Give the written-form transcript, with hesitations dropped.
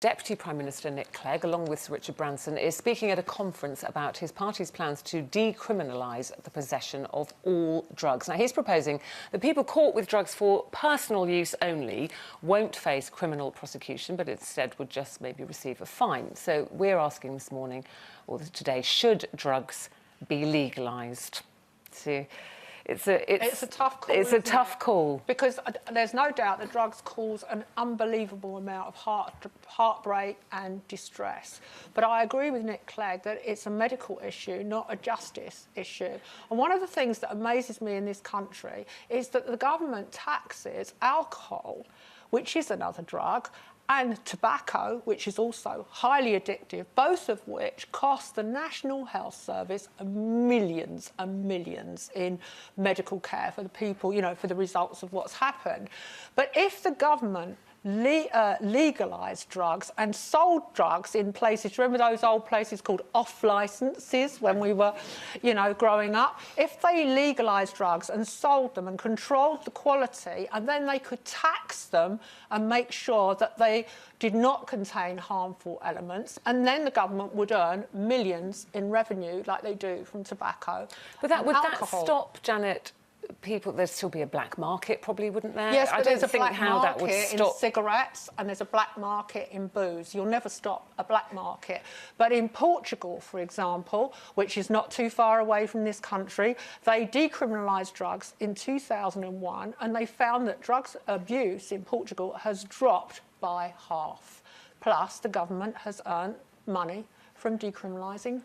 Deputy Prime Minister Nick Clegg, along with Sir Richard Branson, is speaking at a conference about his party's plans to decriminalise the possession of all drugs. Now, he's proposing that people caught with drugs for personal use only won't face criminal prosecution, but instead would just maybe receive a fine. So we're asking this morning, or today, should drugs be legalised? It's a tough call. It's a tough call. Because there's no doubt that drugs cause an unbelievable amount of heartbreak and distress. But I agree with Nick Clegg that it's a medical issue, not a justice issue. And one of the things that amazes me in this country is that the government taxes alcohol, which is another drug, and tobacco, which is also highly addictive, both of which cost the National Health Service millions and millions in medical care for the people, you know, for the results of what's happened. But if the government legalised drugs and sold drugs in places, remember those old places called off-licences when we were, you know, growing up? If they legalised drugs and sold them and controlled the quality, and then they could tax them and make sure that they did not contain harmful elements, and then the government would earn millions in revenue like they do from tobacco. But would that stop, Janet, people? There'd still be a black market, probably, wouldn't there? Yes, but there's a black market in cigarettes and there's a black market in booze. You'll never stop a black market. But in Portugal, for example, which is not too far away from this country, they decriminalised drugs in 2001, and they found that drugs abuse in Portugal has dropped by half. Plus, the government has earned money from decriminalising